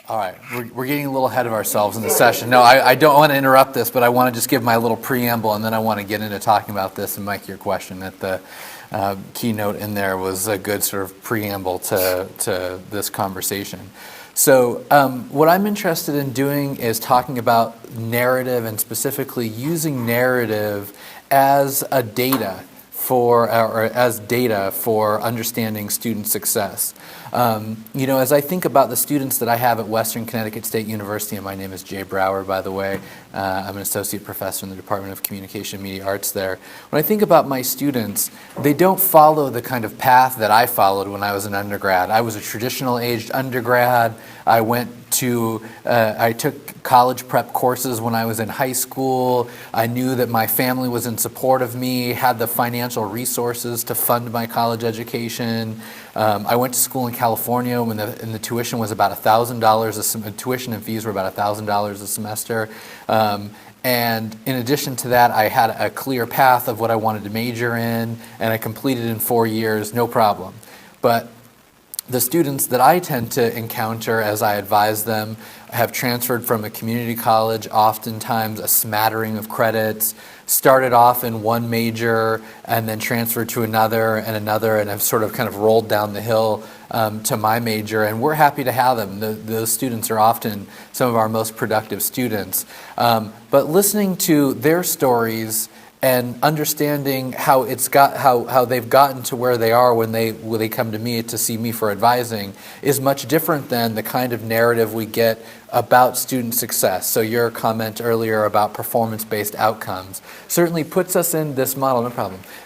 All right, we're getting a little ahead of ourselves in the session. No, I don't want to interrupt this, but I want to just give my little preamble, and then I want to get into talking about this. And Mike, your question at the keynote in there was a good sort of preamble to this conversation. So what I'm interested in doing is talking about narrative, and specifically using narrative as a data for understanding student success. As I think about the students that I have at Western Connecticut State University, and my name is Jay Brower, by the way. I'm an associate professor in the Department of Communication and Media Arts there. When I think about my students, they don't follow the kind of path that I followed when I was an undergrad. I was a traditional aged undergrad. I took college prep courses when I was in high school. I knew that my family was in support of me, had the financial resources to fund my college education. I went to school in California when the tuition was about $1,000. Tuition and fees were about $1,000 a semester. And in addition to that, I had a clear path of what I wanted to major in, and I completed in 4 years, no problem. But the students that I tend to encounter as I advise them have transferred from a community college, oftentimes a smattering of credits, started off in one major and then transferred to another, and have sort of kind of rolled down the hill to my major, and we're happy to have them. Those students are often some of our most productive students. But listening to their stories and understanding how they've gotten to where they are when they come to me to see me for advising is much different than the kind of narrative we get about student success. So your comment earlier about performance-based outcomes certainly puts us in this model,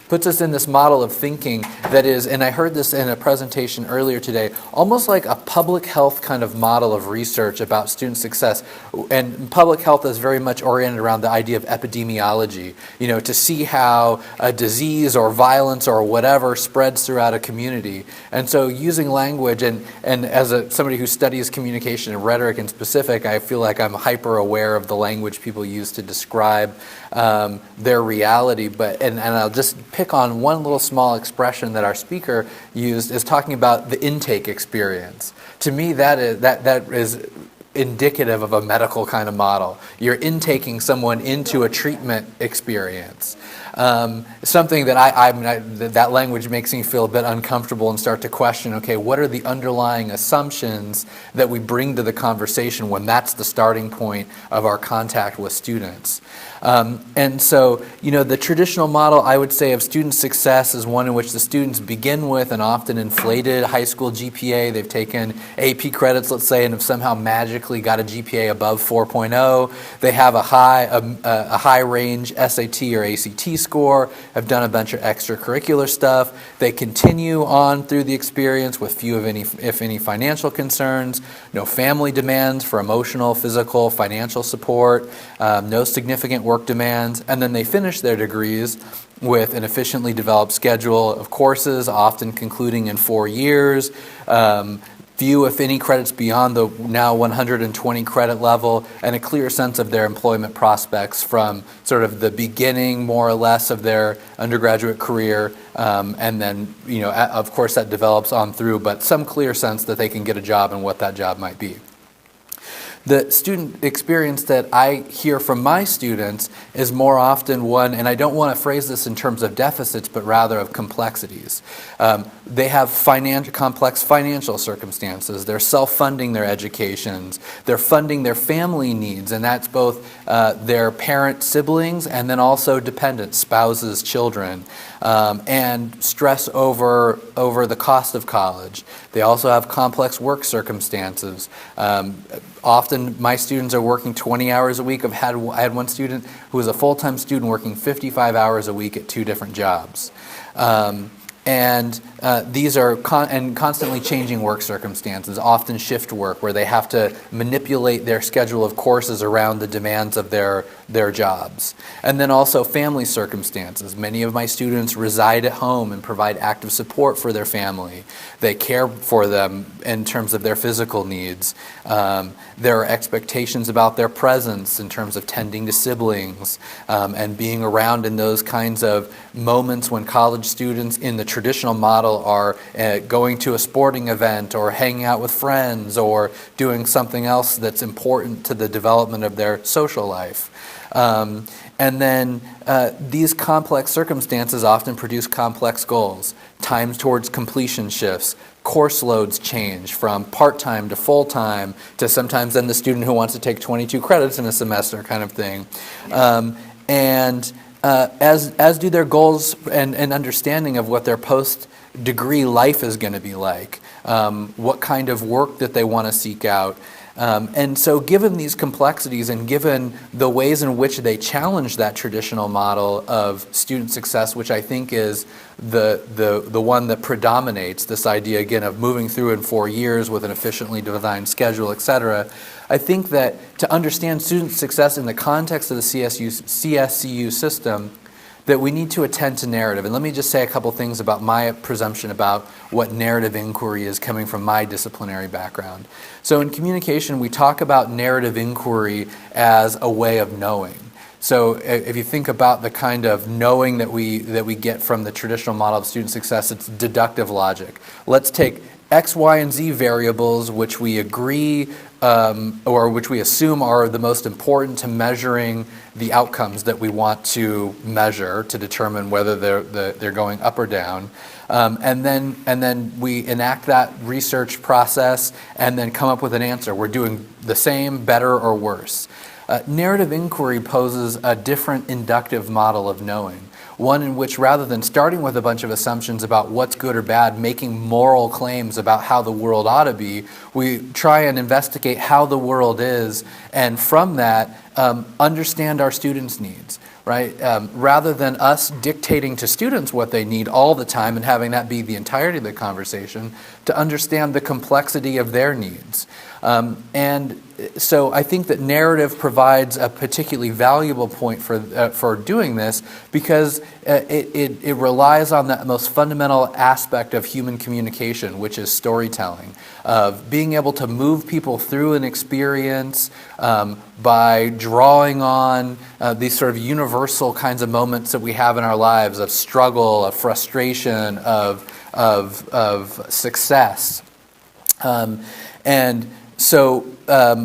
puts us in this model of thinking that is, and I heard this in a presentation earlier today, almost like a public health kind of model of research about student success. And public health is very much oriented around the idea of epidemiology, to see how a disease or violence or whatever spreads throughout a community. And so using language, and as somebody who studies communication and rhetoric in specific, I feel like I'm hyper aware of the language people use to describe their reality. And I'll just pick on one little small expression that our speaker used, is talking about the intake experience. To me, that is indicative of a medical kind of model. You're intaking someone into a treatment experience. Something that that language makes me feel a bit uncomfortable and start to question, okay, what are the underlying assumptions that we bring to the conversation when that's the starting point of our contact with students? And so, the traditional model, I would say, of student success is one in which the students begin with an often inflated high school GPA. They've taken AP credits, let's say, and have somehow magically got a GPA above 4.0. They have a high range SAT or ACT score, have done a bunch of extracurricular stuff. They continue on through the experience with few, if any, financial concerns, no family demands for emotional, physical, financial support, no significant work demands, and then they finish their degrees with an efficiently developed schedule of courses, often concluding in 4 years, few, if any, credits beyond the now 120 credit level, and a clear sense of their employment prospects from sort of the beginning, more or less, of their undergraduate career, and then, of course, that develops on through, but some clear sense that they can get a job and what that job might be. The student experience that I hear from my students is more often one, and I don't want to phrase this in terms of deficits, but rather of complexities. They have complex financial circumstances. They're self-funding their educations. They're funding their family needs, and that's both their parent siblings and then also dependent spouses, children, and stress over the cost of college. They also have complex work circumstances. Often my students are working 20 hours a week. I had one student who was a full-time student working 55 hours a week at 2 different jobs. And these are constantly changing work circumstances, often shift work, where they have to manipulate their schedule of courses around the demands of their jobs. And then also family circumstances. Many of my students reside at home and provide active support for their family. They care for them in terms of their physical needs. There are expectations about their presence in terms of tending to siblings and being around in those kinds of moments when college students in the traditional model are going to a sporting event or hanging out with friends or doing something else that's important to the development of their social life. And then these complex circumstances often produce complex goals. Time towards completion shifts. Course loads change from part-time to full-time to sometimes then the student who wants to take 22 credits in a semester kind of thing. As do their goals and understanding of what their post-degree life is going to be like, what kind of work that they want to seek out. And so given these complexities and given the ways in which they challenge that traditional model of student success, which I think is the one that predominates, this idea again of moving through in 4 years with an efficiently designed schedule, et cetera, I think that to understand student success in the context of the CSCU system, that we need to attend to narrative. And let me just say a couple things about my presumption about what narrative inquiry is coming from my disciplinary background. So in communication, we talk about narrative inquiry as a way of knowing. So if you think about the kind of knowing that we get from the traditional model of student success, it's deductive logic. Let's take X, Y, and Z variables which we agree or which we assume are the most important to measuring the outcomes that we want to measure to determine whether they're going up or down. And then we enact that research process and then come up with an answer. We're doing the same, better, or worse. Narrative inquiry poses a different inductive model of knowing. One in which rather than starting with a bunch of assumptions about what's good or bad, making moral claims about how the world ought to be, we try and investigate how the world is, and from that, understand our students' needs, right? Rather than us dictating to students what they need all the time and having that be the entirety of the conversation, to understand the complexity of their needs. And so I think that narrative provides a particularly valuable point for doing this because it relies on that most fundamental aspect of human communication, which is storytelling, of being able to move people through an experience by drawing on these sort of universal kinds of moments that we have in our lives of struggle, of frustration, of success. And so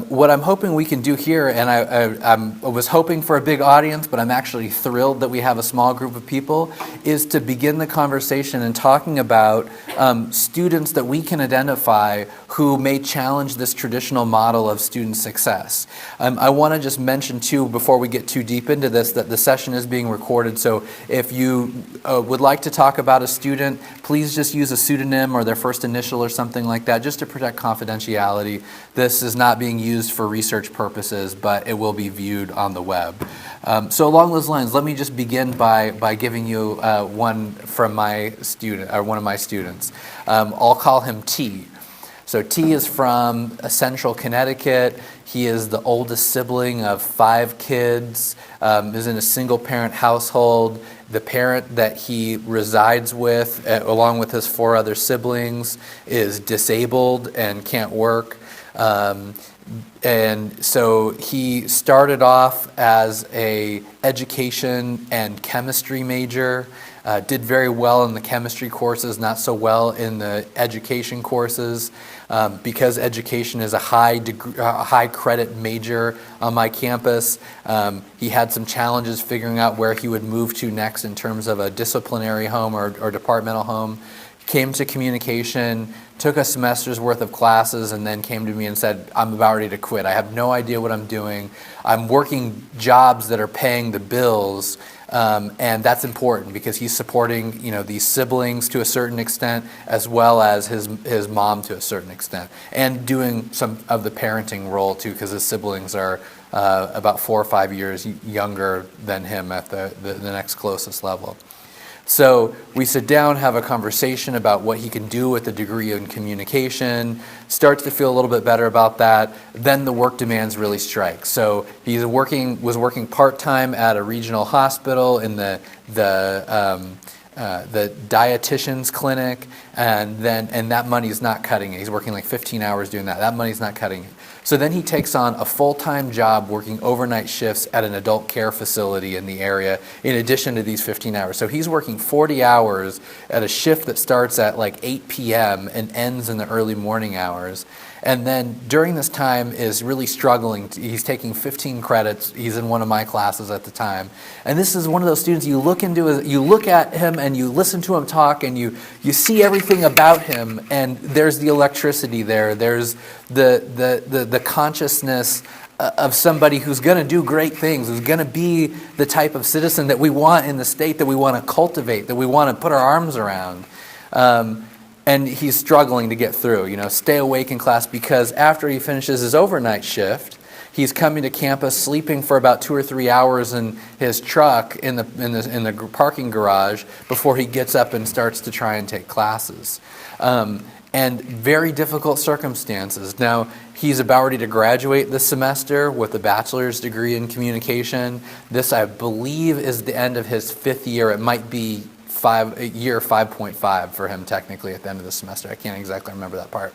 what I'm hoping we can do here, and I was hoping for a big audience, but I'm actually thrilled that we have a small group of people, is to begin the conversation and talking about students that we can identify who may challenge this traditional model of student success. I want to just mention too, before we get too deep into this, that the session is being recorded, so if you would like to talk about a student, please just use a pseudonym or their first initial or something like that, just to protect confidentiality. This is not being used for research purposes, but it will be viewed on the web. So along those lines, let me just begin by giving you one from my student, or one of my students. I'll call him T. So T is from Central Connecticut. He is the oldest sibling of 5 kids, is in a single-parent household. The parent that he resides with, along with his 4 other siblings, is disabled and can't work. And so he started off as a education and chemistry major, did very well in the chemistry courses, not so well in the education courses. Because education is a high credit major on my campus, he had some challenges figuring out where he would move to next in terms of a disciplinary home or departmental home. Came to communication, took a semester's worth of classes, and then came to me and said, I'm about ready to quit. I have no idea what I'm doing. I'm working jobs that are paying the bills, and that's important because he's supporting, these siblings to a certain extent, as well as his mom to a certain extent, and doing some of the parenting role too, because his siblings are about 4 or 5 years younger than him at the next closest level. So we sit down, have a conversation about what he can do with the degree in communication, starts to feel a little bit better about that, then the work demands really strike. So he was working part-time at a regional hospital in the dietitian's clinic, and that money's not cutting it. He's working like 15 hours doing that. That money's not cutting it. So then he takes on a full-time job working overnight shifts at an adult care facility in the area, in addition to these 15 hours. So he's working 40 hours at a shift that starts at like 8 p.m. and ends in the early morning hours. And then during this time is really struggling. He's taking 15 credits. He's in one of my classes at the time. And this is one of those students you look at him and you listen to him talk and you see everything about him, and there's the electricity there. There's the consciousness of somebody who's going to do great things, who's going to be the type of citizen that we want in the state, that we want to cultivate, that we want to put our arms around. And he's struggling to get through, stay awake in class, because after he finishes his overnight shift, he's coming to campus, sleeping for about 2 or 3 hours in his truck in the parking garage before he gets up and starts to try and take classes. And very difficult circumstances. Now, he's about ready to graduate this semester with a bachelor's degree in communication. This, I believe, is the end of his 5th year. It might be year 5.5 for him technically at the end of the semester. I can't exactly remember that part.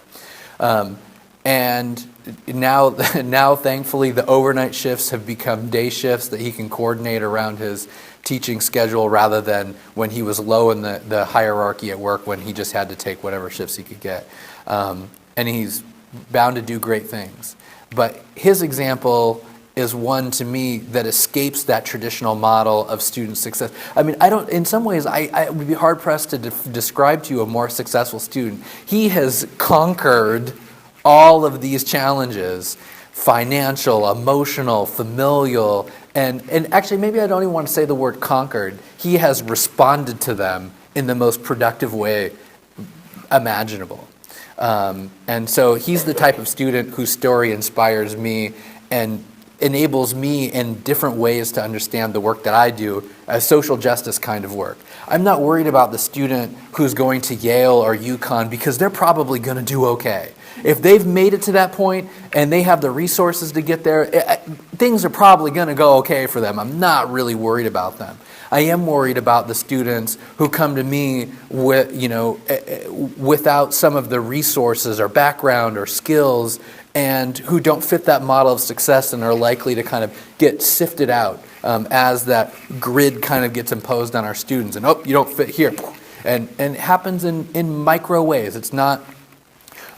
And now thankfully the overnight shifts have become day shifts that he can coordinate around his teaching schedule, rather than when he was low in the hierarchy at work, when he just had to take whatever shifts he could get. And he's bound to do great things. But his example is one, to me, that escapes that traditional model of student success. I mean, in some ways, I would be hard-pressed to describe to you a more successful student. He has conquered all of these challenges: financial, emotional, familial, and actually, maybe I don't even want to say the word conquered. He has responded to them in the most productive way imaginable. And so he's the type of student whose story inspires me and enables me in different ways to understand the work that I do as social justice kind of work. I'm not worried about the student who's going to Yale or UConn, because they're probably going to do okay. If they've made it to that point and they have the resources to get there, things are probably going to go okay for them. I'm not really worried about them. I am worried about the students who come to me with, without some of the resources or background or skills, and who don't fit that model of success and are likely to kind of get sifted out as that grid kind of gets imposed on our students. And, you don't fit here. And it happens in micro ways. It's not,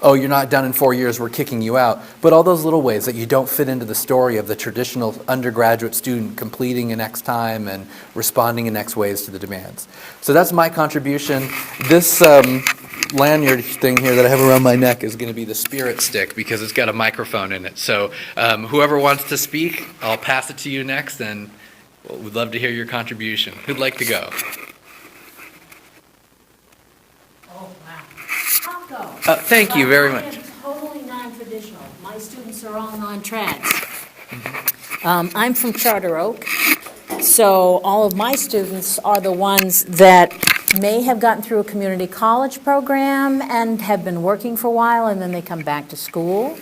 you're not done in 4 years, we're kicking you out. But all those little ways that you don't fit into the story of the traditional undergraduate student completing in X time and responding in X ways to the demands. So that's my contribution. This lanyard thing here that I have around my neck is going to be the spirit stick, because it's got a microphone in it. So whoever wants to speak, I'll pass it to you next, and we'd love to hear your contribution. Who'd like to go? Thank you very much. I am totally non-traditional. My students are all non-trads. I'm from Charter Oak, so all of my students are the ones that may have gotten through a community college program and have been working for a while, and then they come back to school.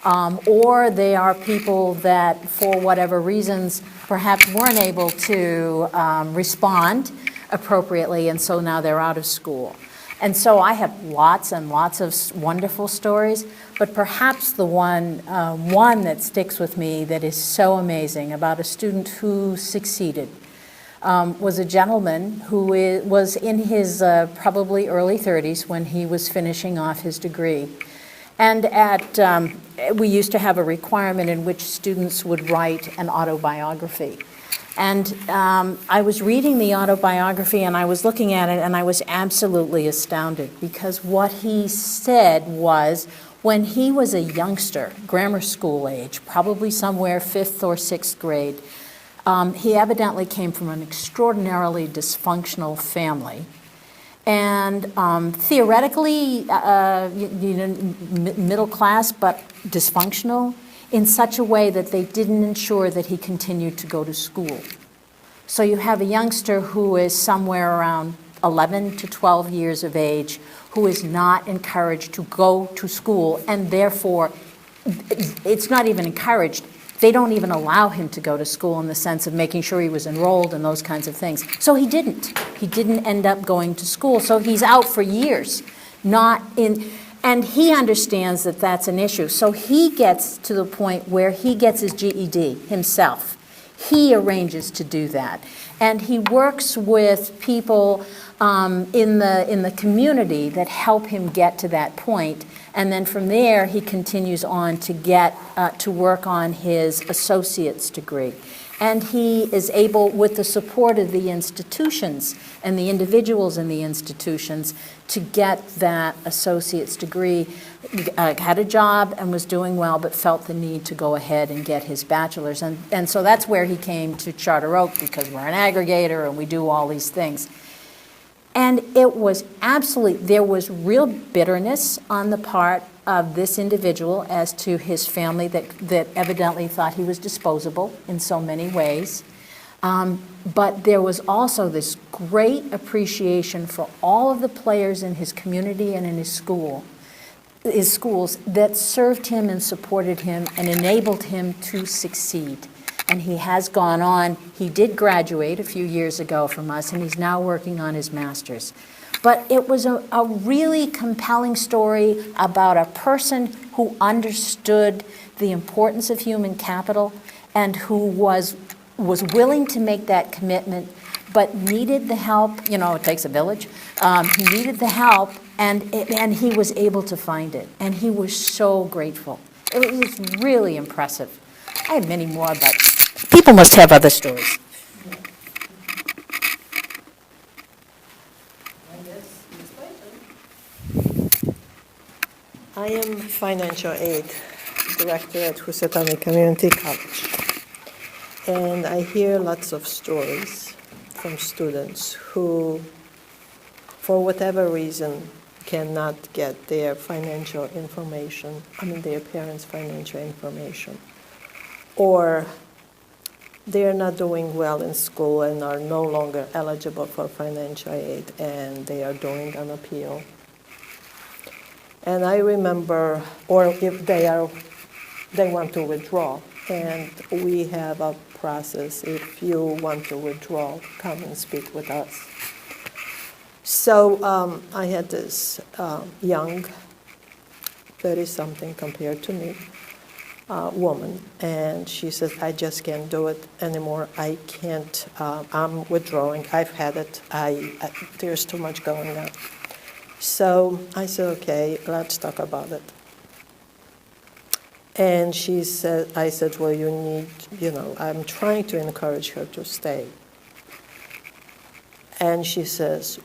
Or they are people that, for whatever reasons, perhaps weren't able to respond appropriately, and so now they're out of school. And so I have lots and lots of wonderful stories, but perhaps the one that sticks with me that is so amazing about a student who succeeded was a gentleman who was in his probably early 30s when he was finishing off his degree. And we used to have a requirement in which students would write an autobiography. And I was reading the autobiography and I was looking at it and I was absolutely astounded, because what he said was, when he was a youngster, grammar school age, probably somewhere 5th or 6th grade, he evidently came from an extraordinarily dysfunctional family. And theoretically, middle class, but dysfunctional, in such a way that they didn't ensure that he continued to go to school. So you have a youngster who is somewhere around 11 to 12 years of age, who is not encouraged to go to school, and therefore, it's not even encouraged. They don't even allow him to go to school in the sense of making sure he was enrolled and those kinds of things. So he didn't. He didn't end up going to school. So he's out for years, not in. And he understands that that's an issue. So he gets to the point where he gets his GED himself. He arranges to do that. And he works with people in the community that help him get to that point. And then from there, he continues on to get to work on his associate's degree. And he is able, with the support of the institutions and the individuals in the institutions, to get that associate's degree, had a job and was doing well, but felt the need to go ahead and get his bachelor's. And so that's where he came to Charter Oak, because we're an aggregator and we do all these things. And it was absolutely, there was real bitterness on the part of this individual as to his family that evidently thought he was disposable in so many ways. But there was also this great appreciation for all of the players in his community and in his schools that served him and supported him and enabled him to succeed. And he has gone on. He did graduate a few years ago from us, and he's now working on his master's. But it was a really compelling story about a person who understood the importance of human capital and who was willing to make that commitment, but needed the help. You know, it takes a village. He needed the help, and he was able to find it. And he was so grateful. It was really impressive. I have many more, but people must have other stories. I am financial aid director at Housatonic Community College. And I hear lots of stories from students who, for whatever reason, cannot get their financial information, their parents' financial information. Or they're not doing well in school and are no longer eligible for financial aid, and they are doing an appeal. And I remember, or if they want to withdraw, and we have a process. If you want to withdraw, come and speak with us. So I had this young, 30-something compared to me, woman, and she says, I just can't do it anymore. I can't, I'm withdrawing. I've had it. There's too much going on. So I said, okay, let's talk about it. And she said, I said, well, you need, I'm trying to encourage her to stay. And she says,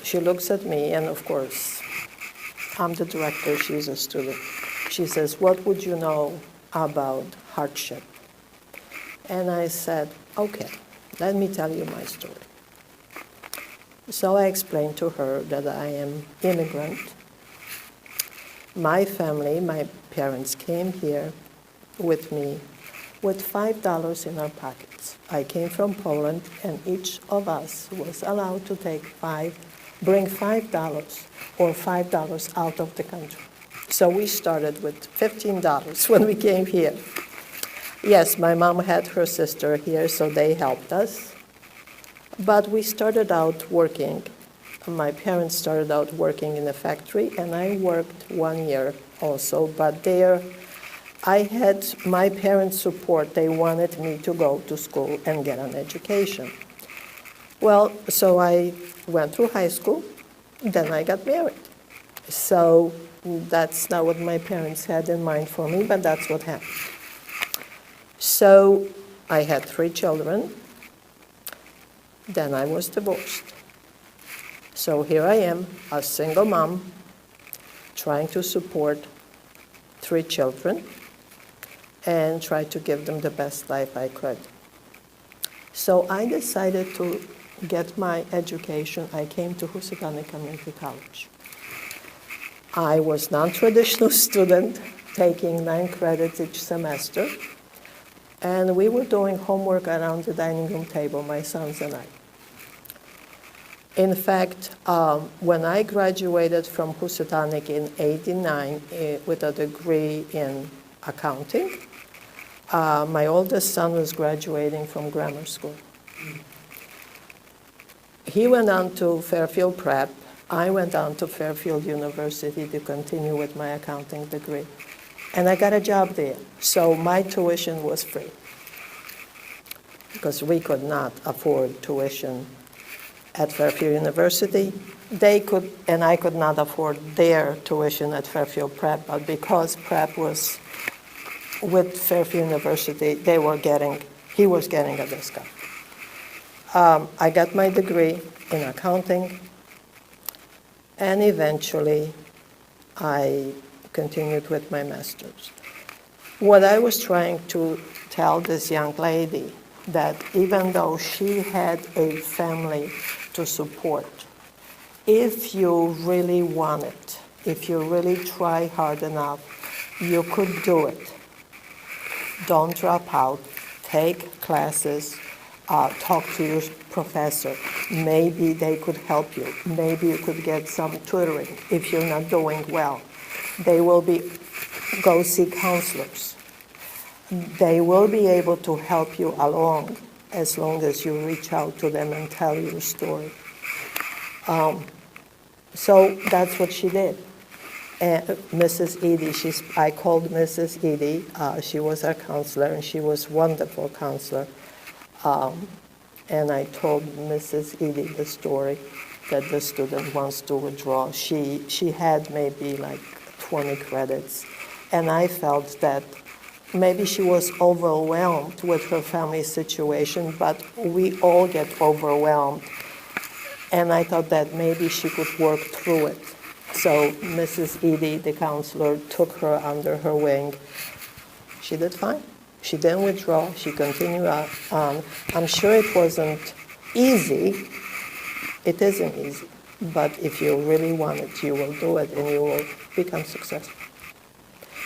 she looks at me, and of course, I'm the director, she's a student. She says, what would you know about hardship? And I said, okay, let me tell you my story. So I explained to her that I am immigrant. My family, my parents came here with me with $5 in our pockets. I came from Poland, and each of us was allowed to bring $5 or $5 out of the country. So we started with $15 when we came here. Yes, my mom had her sister here, so they helped us. But we started out working. My parents started out working in a factory, and I worked 1 year also. But there, I had my parents' support. They wanted me to go to school and get an education. Well, so I went through high school, then I got married. So that's not what my parents had in mind for me, but that's what happened. So I had 3 children. Then I was divorced. So here I am, a single mom, trying to support 3 children and try to give them the best life I could. So I decided to get my education. I came to Housatonic Community College. I was non-traditional student, taking 9 credits each semester. And we were doing homework around the dining room table, my sons and I. In fact, when I graduated from Housatonic in '89 with a degree in accounting, my oldest son was graduating from grammar school. He went on to Fairfield Prep, I went on to Fairfield University to continue with my accounting degree. And I got a job there. So my tuition was free because we could not afford tuition at Fairfield University. They could, and I could not afford their tuition at Fairfield Prep, but because Prep was with Fairfield University, he was getting a discount. I got my degree in accounting, and eventually I continued with my master's. What I was trying to tell this young lady, that even though she had a family to support, if you really want it, if you really try hard enough, you could do it. Don't drop out, take classes, talk to your professor. Maybe they could help you. Maybe you could get some tutoring if you're not doing well. Go see counselors. They will be able to help you along as long as you reach out to them and tell your story. So that's what she did. And Mrs. Edie, I called Mrs. Edie. She was our counselor, and she was a wonderful counselor. And I told Mrs. Edie the story that the student wants to withdraw. She had maybe like 20 credits, and I felt that maybe she was overwhelmed with her family situation, but we all get overwhelmed. And I thought that maybe she could work through it. So Mrs. Edie, the counselor, took her under her wing. She did fine. She didn't withdraw. She continued on. I'm sure it wasn't easy. It isn't easy. But if you really want it, you will do it, and you will become successful.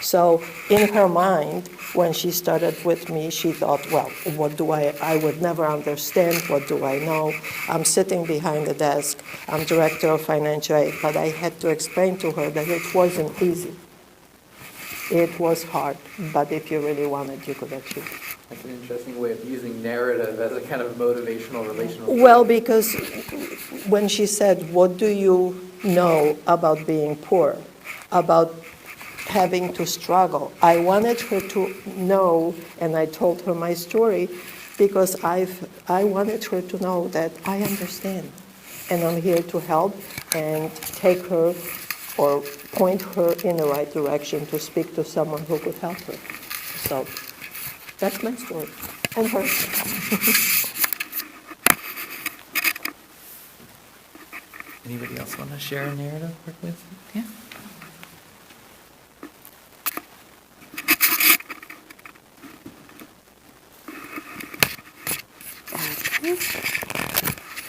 So in her mind, when she started with me, she thought, well, I would never understand, what do I know? I'm sitting behind the desk, I'm director of financial aid, but I had to explain to her that it wasn't easy. It was hard, but if you really wanted, you could achieve it. That's an interesting way of using narrative as a kind of motivational, relational. Well, because when she said, what do you know about being poor, about having to struggle, I wanted her to know, and I told her my story, because I wanted her to know that I understand, and I'm here to help and take her or point her in the right direction to speak to someone who could help her. So that's my story, and hers. Anybody else want to share a narrative with? Yeah.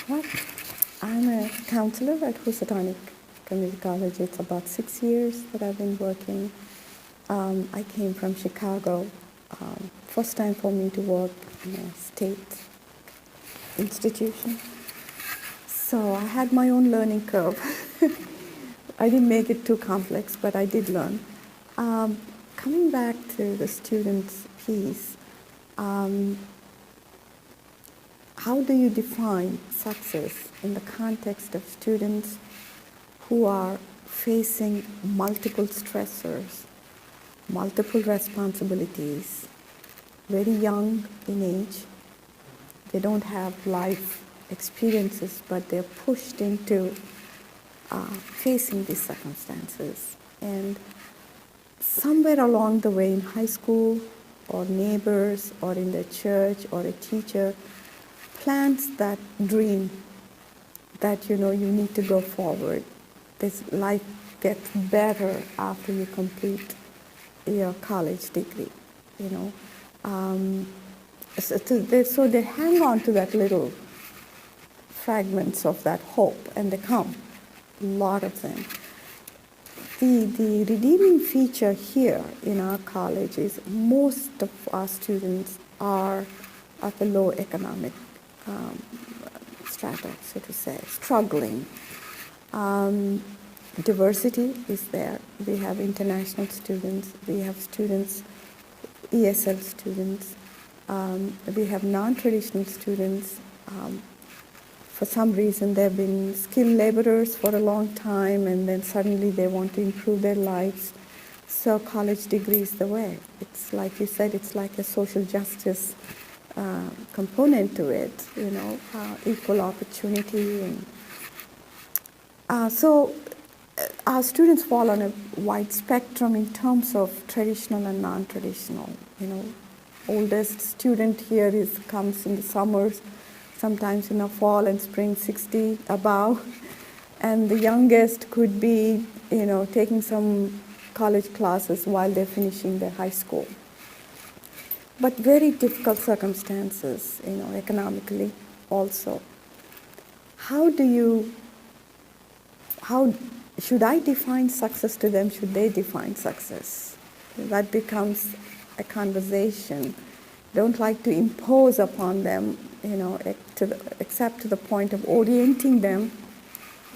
Well, I'm a counselor at Housatonic Community College. It's about 6 years that I've been working. I came from Chicago. First time for me to work in a state institution. So I had my own learning curve. I didn't make it too complex, but I did learn. Coming back to the students' piece, how do you define success in the context of students who are facing multiple stressors, multiple responsibilities, very young in age? They don't have life experiences, but they're pushed into facing these circumstances. And somewhere along the way in high school, or neighbors, or in the church, or a teacher plants that dream that you need to go forward. This life gets better after you complete your college degree. So they hang on to that little fragments of that hope, and they come, a lot of them. The redeeming feature here in our college is most of our students are of a low economic strata, so to say, struggling. Diversity is there. We have international students. We have students, ESL students. We have non-traditional students for some reason they've been skilled laborers for a long time, and then suddenly they want to improve their lives. So college degree is the way. It's like you said, it's like a social justice component to it, equal opportunity. And so our students fall on a wide spectrum in terms of traditional and non-traditional. Oldest student here comes in the summers, sometimes in the fall and spring, 60 above, and the youngest could be, taking some college classes while they're finishing their high school. But very difficult circumstances, economically also. How should I define success to them? Should they define success? That becomes a conversation. Don't like to impose upon them, except to the point of orienting them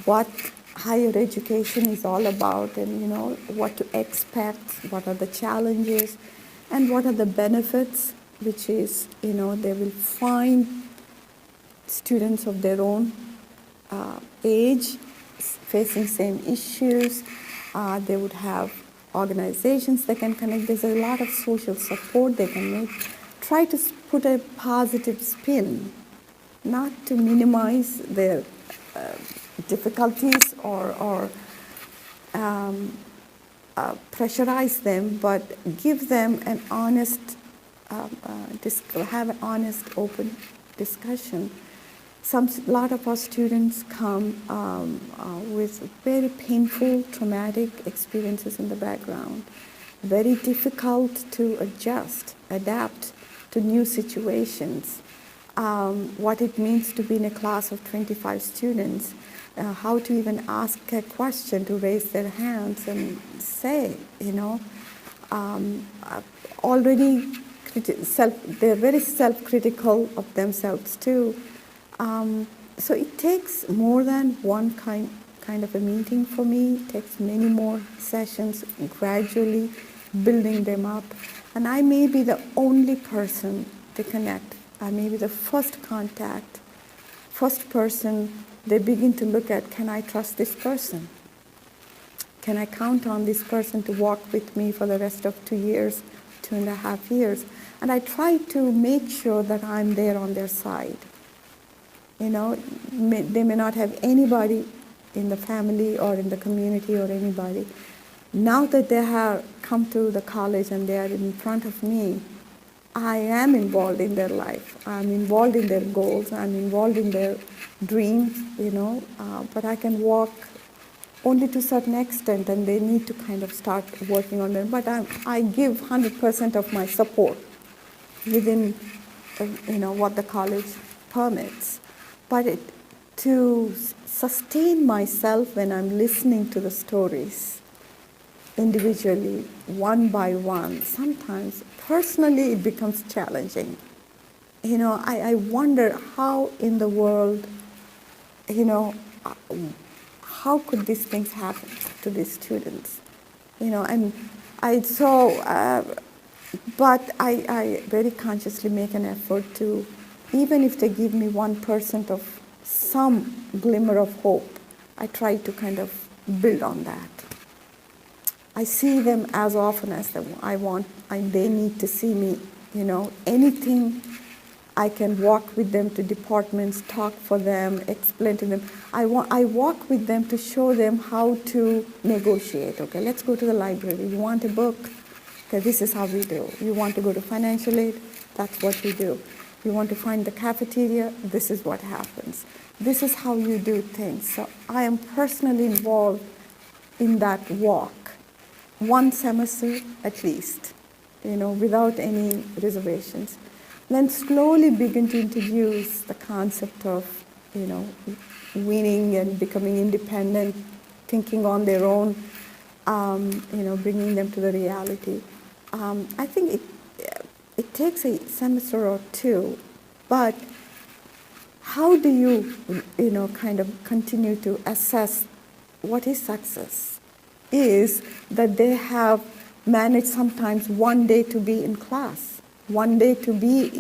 what higher education is all about, and what to expect, what are the challenges, and what are the benefits, which is, they will find students of their own age facing same issues. They would have organizations they can connect. There's a lot of social support they can make. Try to put a positive spin, not to minimize their difficulties or pressurize them, but give them an honest, have an honest, open discussion. A lot of our students come with very painful, traumatic experiences in the background, very difficult to adjust, adapt to new situations. What it means to be in a class of 25 students, how to even ask a question, to raise their hands and say, already they're very self-critical of themselves too. So it takes more than one kind of a meeting for me. It takes many more sessions, gradually building them up. And I may be the only person to connect. I may be the first contact, first person they begin to look at. Can I trust this person? Can I count on this person to walk with me for the rest of 2 years, 2.5 years? And I try to make sure that I'm there on their side. They may not have anybody in the family or in the community or anybody. Now that they have come to the college and they are in front of me, I am involved in their life. I'm involved in their goals. I'm involved in their dreams, but I can walk only to a certain extent, and they need to kind of start working on them. But I give 100% of my support within, what the college permits. But to sustain myself when I'm listening to the stories individually, one by one, sometimes personally it becomes challenging. I wonder how in the world, how could these things happen to these students? And I saw, but I very consciously make an effort to, even if they give me 1% of some glimmer of hope, I try to kind of build on that. I see them as often as they need to see me. Anything I can walk with them to departments, talk for them, explain to them. I walk with them to show them how to negotiate. Okay, let's go to the library. You want a book? Okay, this is how we do. You want to go to financial aid? That's what we do. You want to find the cafeteria? This is what happens. This is how you do things. So I am personally involved in that walk. 1 semester at least, without any reservations. Then slowly begin to introduce the concept of, winning and becoming independent, thinking on their own, bringing them to the reality. I think it takes a semester or 2, but how do you, kind of continue to assess what is success? Is that they have managed sometimes one day to be in class, one day to be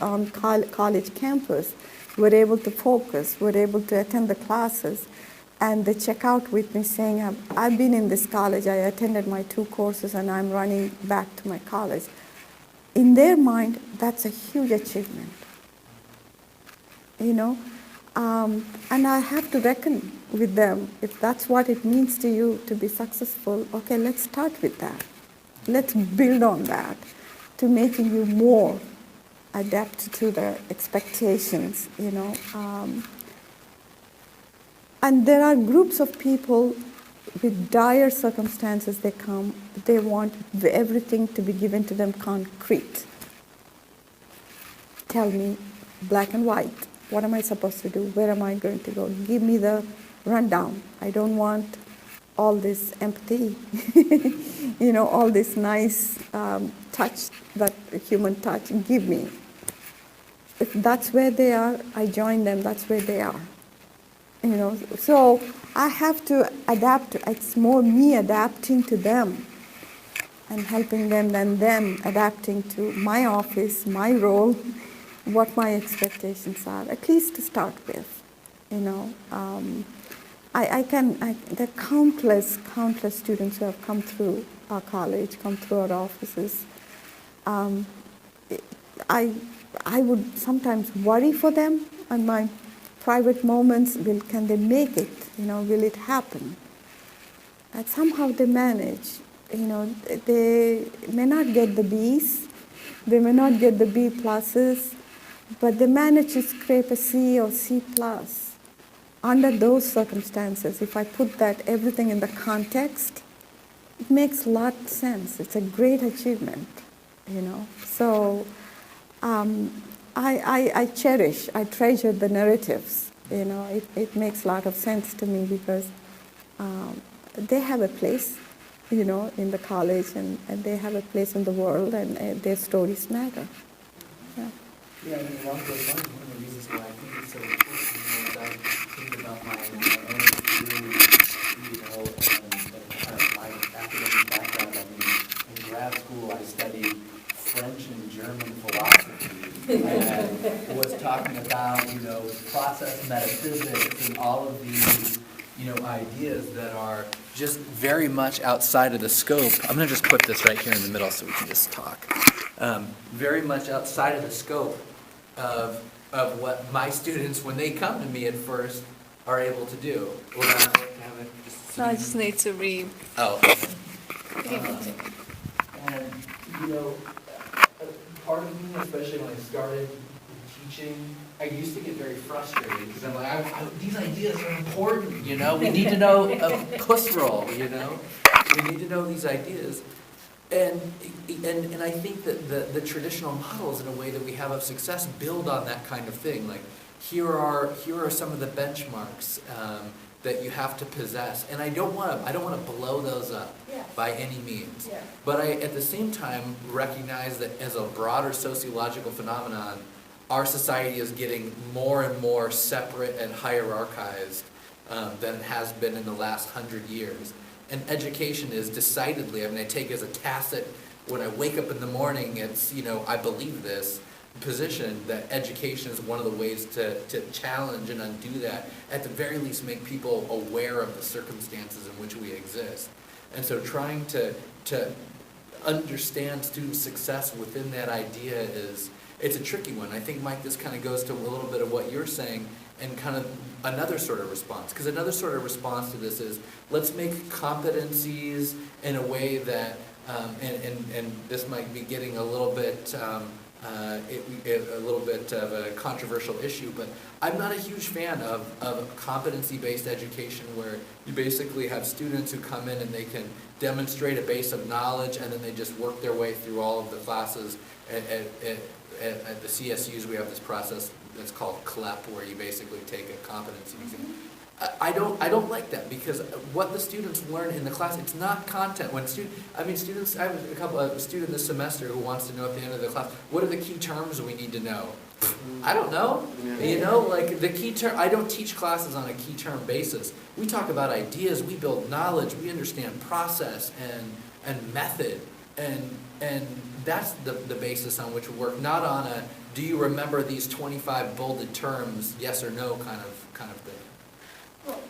on college campus, were able to focus, were able to attend the classes, and they check out with me saying, I've been in this college, I attended my 2 courses, and I'm running back to my college. In their mind, that's a huge achievement. You know, and I have to reckon with them. If that's what it means to you to be successful, okay, let's start with that. Let's build on that to making you more adapt to the expectations, you know. And there are groups of people with dire circumstances. They come, they want everything to be given to them concrete. Tell me, black and white, what am I supposed to do? Where am I going to go? Give me the rundown. I don't want all this empathy, you know, all this nice touch, that human touch. Give me. If that's where they are, I join them. That's where they are. You know, so I have to adapt. It's more me adapting to them and helping them than them adapting to my office, my role, what my expectations are, at least to start with. You know, there are countless students who have come through our college, come through our offices. I would sometimes worry for them in my private moments. Can they make it? You know, will it happen? And somehow they manage. You know, they may not get the Bs, they may not get the B pluses, but they manage to scrape a C or C plus. Under those circumstances, if I put that everything in the context, it makes a lot of sense. It's a great achievement, you know. So I cherish, I treasure the narratives. You know, it makes a lot of sense to me because they have a place, you know, in the college, and they have a place in the world, and their stories matter. Yeah. Yeah, and along those lines, one of the reasons why I think it's so important, you know, as I think about my own experience, you know, and kind of my academic background. I mean, in grad school, I studied French and German philosophy, and was talking about, you know, process metaphysics and all of these, you know, ideas that are just very much outside of the scope. I'm going to just put this right here in the middle so we can just talk. Very much outside of the scope of what my students, when they come to me at first, are able to do. Will that not work to have it just No, I just need to read. Oh. And, you know, part of me, especially when I started teaching, I used to get very frustrated because I'm like, these ideas are important, you know? We need to know a puss roll, you know? We need to know these ideas. And I think that the traditional models, in a way that we have of success, build on that kind of thing. Like, here are some of the benchmarks that you have to possess, and I don't want to blow those up by any means. Yeah. But I, at the same time, recognize that as a broader sociological phenomenon, our society is getting more and more separate and hierarchized than it has been in the last 100 years. And education is decidedly, I mean, I take as a tacit, when I wake up in the morning, it's, you know, I believe this position that education is one of the ways to challenge and undo that, at the very least make people aware of the circumstances in which we exist. And so trying to understand student success within that idea it's a tricky one. I think, Mike, this kind of goes to a little bit of what you're saying, and kind of another sort of response. Because another sort of response to this is, let's make competencies in a way that, and this might be getting a little bit of a controversial issue, but I'm not a huge fan of competency-based education where you basically have students who come in and they can demonstrate a base of knowledge, and then they just work their way through all of the classes. At the CSUs, we have this process that's called CLEP, where you basically take a competency exam. I don't like that, because what the students learn in the class, it's not content. Students, I have a student this semester who wants to know at the end of the class, what are the key terms we need to know? I don't know. You know, like the key term, I don't teach classes on a key term basis. We talk about ideas, we build knowledge, we understand process and method. And that's the basis on which we work, not on a, do you remember these 25 bolded terms, yes or no kind of thing. Well,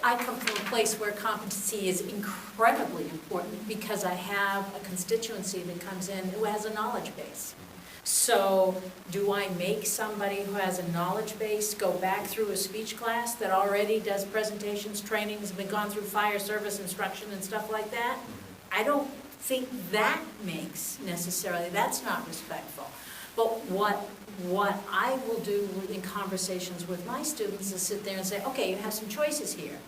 I come from a place where competency is incredibly important because I have a constituency that comes in who has a knowledge base. So do I make somebody who has a knowledge base go back through a speech class that already does presentations, trainings, been gone through fire service instruction and stuff like that? I don't think that makes necessarily, that's not respectful. But what I will do in conversations with my students is sit there and say, okay, you have some choices here.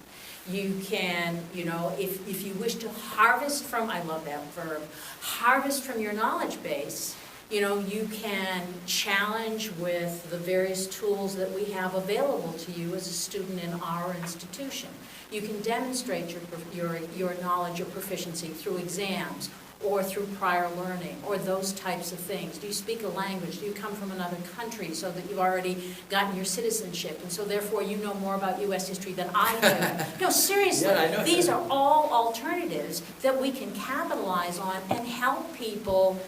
You can, if you wish to harvest from, I love that verb, harvest from your knowledge base, you can challenge with the various tools that we have available to you as a student in our institution. You can demonstrate your knowledge or proficiency through exams or through prior learning or those types of things. Do you speak a language? Do you come from another country so that you've already gotten your citizenship and so therefore you know more about U.S. history than I do? No, seriously, Yeah, I know. These are all alternatives that we can capitalize on and help people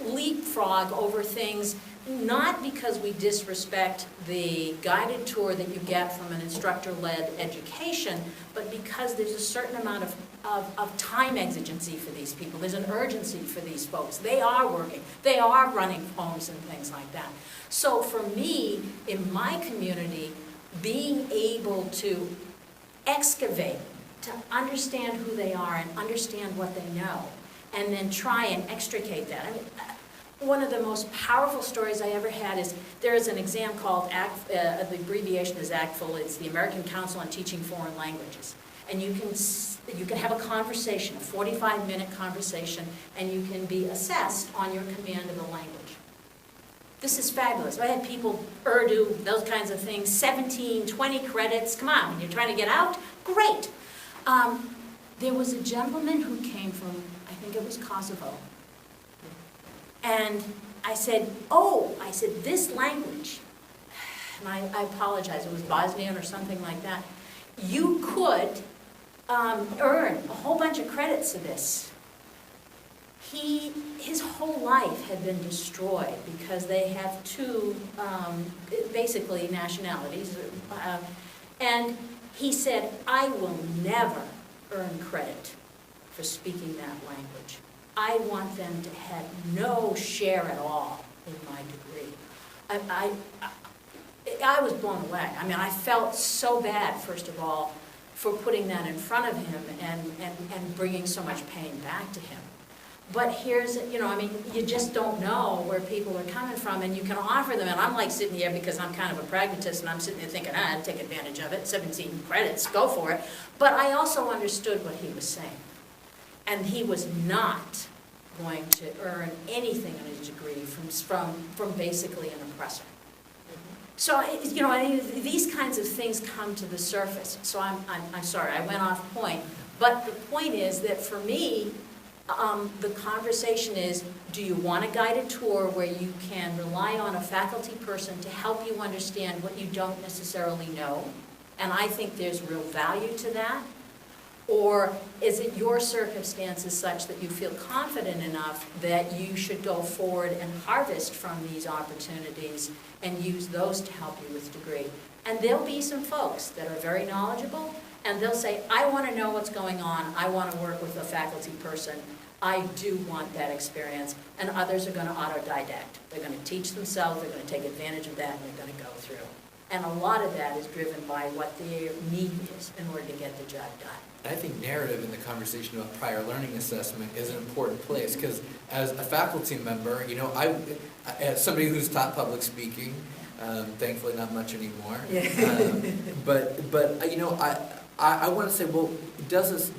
leapfrog over things, not because we disrespect the guided tour that you get from an instructor-led education, but because there's a certain amount of time exigency for these people. There's an urgency for these folks. They are working. They are running homes and things like that. So for me, in my community, being able to excavate, to understand who they are and understand what they know, and then try and extricate that. I mean, one of the most powerful stories I ever had is there is an exam called, the abbreviation is ACTFL, it's the American Council on Teaching Foreign Languages. And you can have a conversation, a 45-minute conversation, and you can be assessed on your command of the language. This is fabulous. I had people, Urdu, those kinds of things, 17, 20 credits. Come on, when you're trying to get out, great. There was a gentleman who came from, I think it was Kosovo. And I said, this language, and I apologize, it was Bosnian or something like that, you could earn a whole bunch of credits to this. His whole life had been destroyed because they have two, basically, nationalities. And he said, I will never earn credit for speaking that language. I want them to have no share at all in my degree. I was blown away. I mean, I felt so bad, first of all, for putting that in front of him and bringing so much pain back to him. But here's, you just don't know where people are coming from, and you can offer them, and I'm like sitting here because I'm kind of a pragmatist, and I'm sitting there thinking, I'd take advantage of it, 17 credits, go for it. But I also understood what he was saying. And he was not going to earn anything in his degree from basically an oppressor. So, these kinds of things come to the surface. So I'm sorry, I went off point. But the point is that for me, the conversation is, do you want a guided tour where you can rely on a faculty person to help you understand what you don't necessarily know? And I think there's real value to that. Or is it your circumstances such that you feel confident enough that you should go forward and harvest from these opportunities and use those to help you with degree? And there'll be some folks that are very knowledgeable, and they'll say, I want to know what's going on. I want to work with a faculty person. I do want that experience. And others are going to autodidact. They're going to teach themselves. They're going to take advantage of that, and they're going to go through. And a lot of that is driven by what their need is in order to get the job done. I think narrative in the conversation about prior learning assessment is an important place, because as a faculty member, as somebody who's taught public speaking, thankfully not much anymore, but I want to say, well, does this,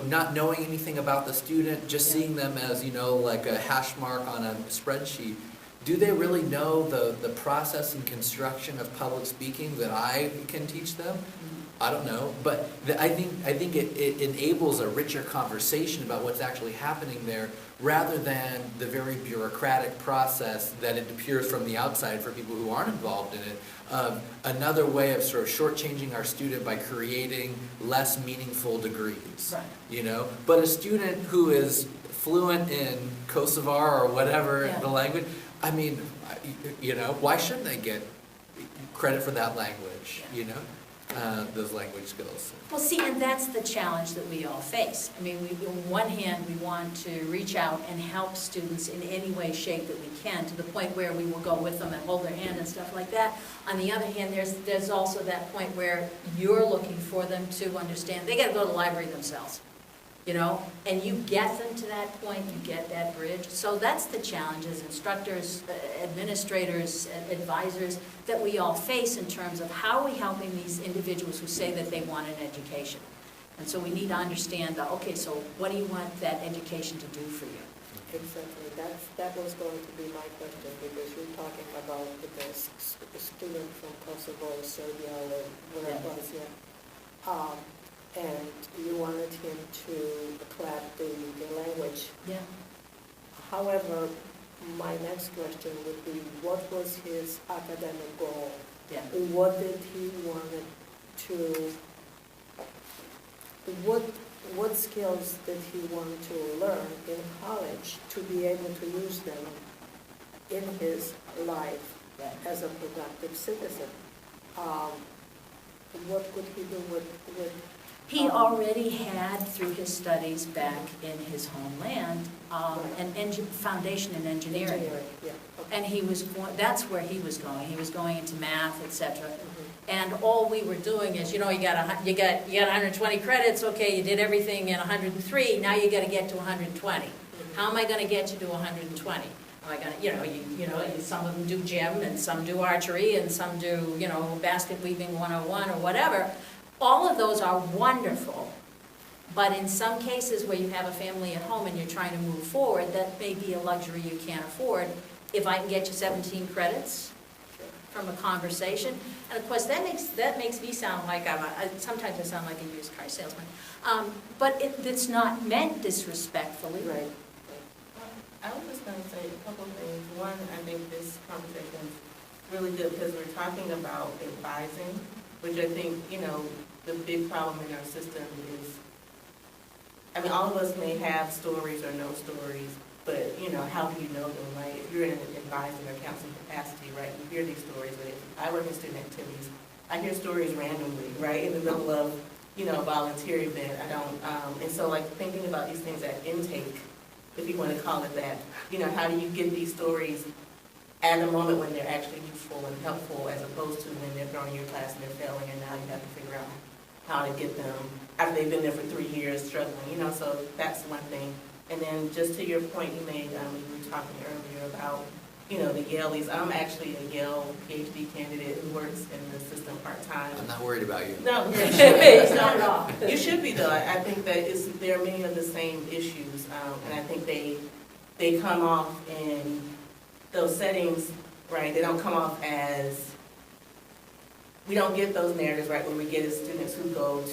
not knowing anything about the student, just seeing them as, like a hash mark on a spreadsheet, do they really know the process and construction of public speaking that I can teach them? I don't know, but I think it enables a richer conversation about what's actually happening there, rather than the very bureaucratic process that it appears from the outside for people who aren't involved in it, of another way of sort of shortchanging our student by creating less meaningful degrees. Right. You know, but a student who is fluent in Kosovar or whatever Yeah. the language, I mean, you know, why shouldn't they get credit for that language? You know, those language skills. Well, see, and that's the challenge that we all face. I mean, on one hand, we want to reach out and help students in any way, shape that we can, to the point where we will go with them and hold their hand and stuff like that. On the other hand, there's also that point where you're looking for them to understand, they gotta go to the library themselves, you know? And you get them to that point, you get that bridge. So that's the challenge as instructors, administrators, advisors, that we all face in terms of how are we helping these individuals who say that they want an education. And so we need to understand that, okay, so what do you want that education to do for you? Exactly, that was going to be my question, because you're talking about the student from Kosovo, Serbia, or whatever it was, yeah. And you wanted him to acquire the language. Yeah. However, my next question would be, what was his academic goal? Yeah. What did he wanted to, what skills did he want to learn in college to be able to use them in his life Yeah. as a productive citizen? What could he do with He already had, through his studies back in his homeland, an foundation in engineering. Yeah, okay. And he was, that's where he was going. He was going into math, et cetera. Mhm. And all we were doing is, you know, you got 120 credits, okay, you did everything in 103, now you gotta get to 120. How am I gonna get you to 120? Am I gonna, some of them do gym, and some do archery, and some do, basket weaving 101 or whatever. All of those are wonderful, but in some cases where you have a family at home and you're trying to move forward, that may be a luxury you can't afford. If I can get you 17 credits from a conversation, and of course that makes me sound like sometimes I sound like a used car salesman, but it's not meant disrespectfully. Right. I was just going to say a couple of things. One, I think this conversation is really good because we're talking about advising, which I think, the big problem in our system is, all of us may have stories or no stories, but, how do you know them, right? If you're in an advising or counseling capacity, right, you hear these stories. But if I work in student activities, I hear stories randomly, right, in the middle of, a volunteer event. I don't, and so, thinking about these things at intake, if you want to call it that, how do you get these stories at a moment when they're actually useful and helpful, as opposed to when they're thrown in your class and they're failing, and now you have to figure out how to get them after they've been there for 3 years struggling, so that's one thing. And then just to your point you made, we were talking earlier about, the Yaleys. I'm actually a Yale PhD candidate who works in the system part-time. I'm not worried about you. No, you should It's be. not at all. You should be, though. I think that there are many of the same issues, and I think they come off in those settings, right? They don't come off as, we don't get those narratives, right, when we get as students who go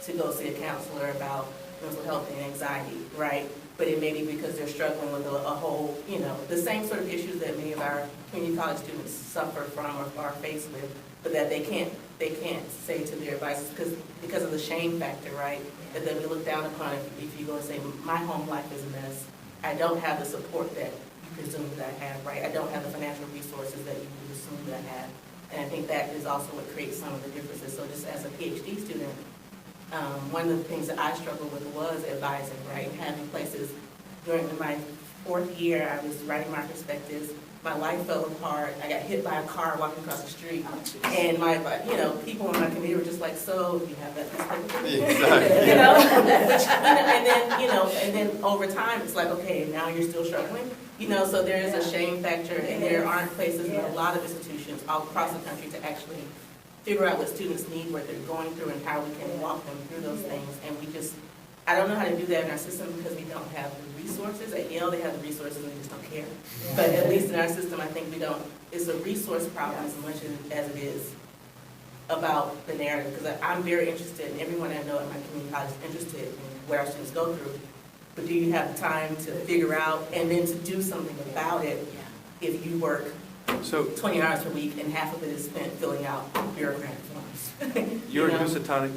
to go see a counselor about mental health and anxiety, right? But it may be because they're struggling with a whole, the same sort of issues that many of our community college students suffer from or are faced with, but that they can't say to their advisors because of the shame factor, right? That we look down upon if you go and say, my home life is a mess. I don't have the support that you presume that I have, right? I don't have the financial resources that you assume that I have. And I think that is also what creates some of the differences. So just as a PhD student, one of the things that I struggled with was advising, right? Having places, during my 4th year, I was writing my perspectives. My life fell apart. I got hit by a car walking across the street. And people in my community were just like, so you have that perspective? Exactly. And then over time, it's like, okay, now you're still struggling. So there is a shame factor, and there aren't places in a lot of institutions all across the country to actually figure out what students need, what they're going through, and how we can walk them through those things. And I don't know how to do that in our system because we don't have the resources. At Yale, they have the resources and they just don't care. But at least in our system, I think we don't. It's a resource problem as much as it is about the narrative, because I'm very interested, and everyone I know at my community college is interested in what our students go through. But do you have the time to figure out and then to do something about it if you work So 20 hours per week and half of it is spent filling out bureaucratic forms? you're You in know? Housatonic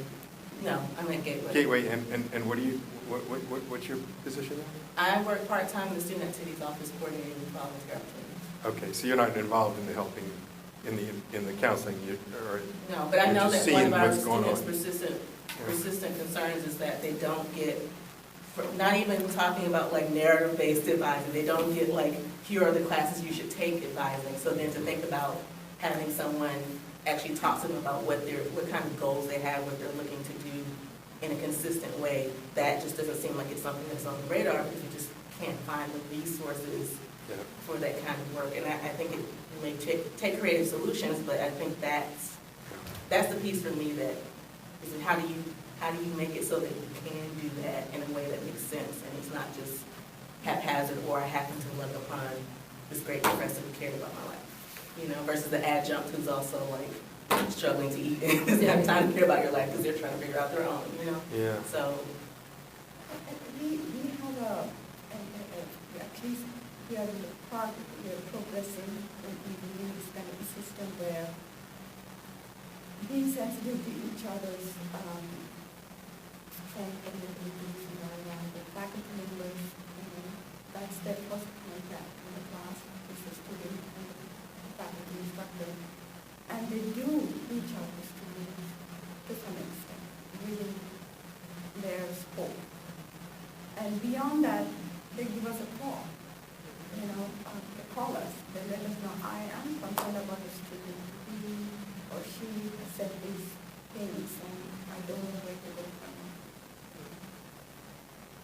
No, I'm at Gateway. Gateway, and what do you, what's your position there? I work part-time in the Student Activities Office coordinating volunteer opportunities. Okay, so you're not involved in the helping, in the counseling, or? No, but I you're know just that one of seeing our what's going students' on. persistent concerns is that they don't get, not even talking about like narrative-based advising, they don't get like, here are the classes you should take advising. So then to think about having someone actually talk to them about what kind of goals they have, what they're looking to do in a consistent way, that just doesn't seem like it's something that's on the radar, because you just can't find the resources Yeah. for that kind of work. And I think it may take creative solutions, but I think that's the piece for me that is how do you make it so that you can do that in a way that makes sense, and it's not just haphazard, or I happen to look upon this great professor who cared about my life, you know, versus the adjunct who's also like struggling to eat and doesn't have time to care about your life because they're trying to figure out their own, you know? Yeah. So, We have at least we are in the we are progressing in this kind of a system where being sensitive to each other's strengths and abilities and all that, the faculty members, that's their first contact in the class, is the student and the faculty instructor. And they do reach out to students to some extent, within their scope. And beyond that, they give us a call. They call us. They let us know, I am concerned about the student. He or she has said these things, and I don't know where to go from it.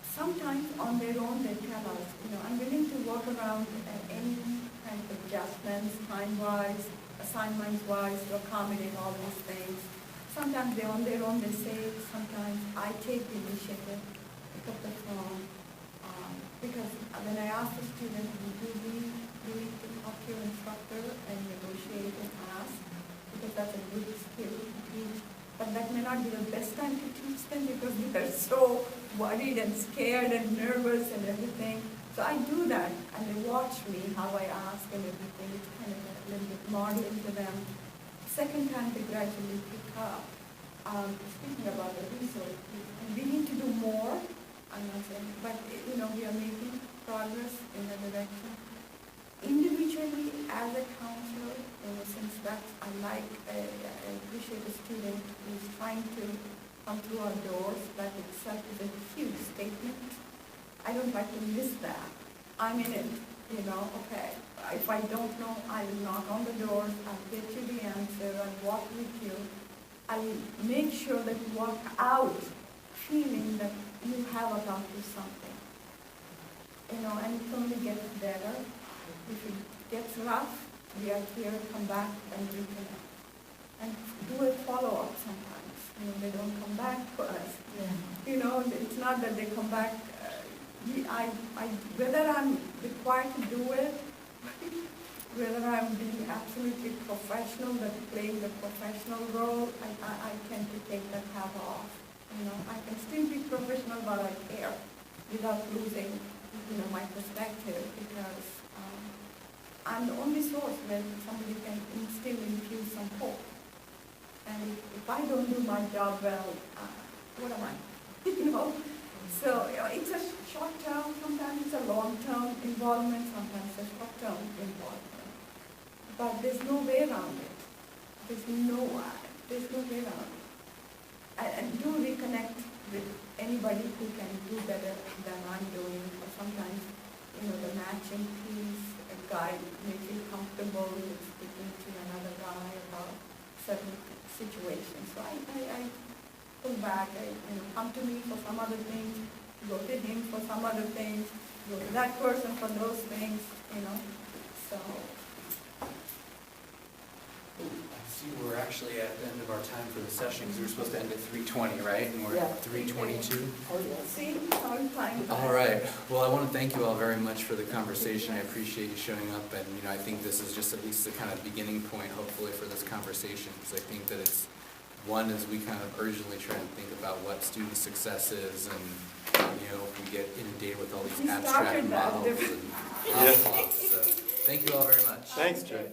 Sometimes on their own, they tell us, I'm willing to work around any kind of adjustments, time-wise, assignments-wise, to accommodate all these things. Sometimes they're on their own, they say it. Sometimes I take the initiative, pick up the phone, because when I ask the student, do we need to talk to your instructor and negotiate and ask, because that's a good skill to teach. But that may not be the best time to teach them because they're so worried and scared and nervous and everything. So I do that, and they watch me, how I ask and everything. It's kind of a little bit modeling to them. Second time, they gradually pick up. Speaking about the resource, we need to do more. I'm not saying, but we are making progress in that direction. Individually, as a counselor, since that's I appreciate a student who's trying to come through our doors. That itself is a huge statement. I don't like to miss that. I'm in it, okay. If I don't know, I will knock on the doors, I'll get you the answer, I'll walk with you. I'll make sure that you walk out feeling that you have accomplished something. And it only gets better. If it gets rough, we are here, come back and reconnect. And do a follow-up sometimes. They don't come back to us. Yeah. It's not that they come back. Whether I'm required to do it, whether I'm being absolutely professional, that playing the professional role, I tend to take that hat off. I can still be professional, but I care without losing, my perspective, because I'm the only source where somebody can infuse some hope. And if I don't do my job well, what am I? So it's a short-term, sometimes it's a long-term involvement, sometimes it's a short-term involvement. But there's no way around it. There's no way around it. And do reconnect with anybody who can do better than I'm doing. Or sometimes, the matching piece, a guy may feel comfortable with speaking to another guy about certain situations. So I pull back, come to me for some other things, go to him for some other things, go to that person for those things, so. I see we're actually at the end of our time for the session, because we were supposed to end at 3:20, right? And we're Yeah. at 3:22. Oh, yes. See, how time. All right. Well, I want to thank you all very much for the conversation. I appreciate you showing up, and, you know, I think this is just at least a kind of beginning point, hopefully, for this conversation, because I think that it's, one, as we kind of urgently try and think about what student success is, and, you know, if we get inundated with all these We abstract started that models and different- blah, blah, blah. So, thank you all very much. Thanks, Jay.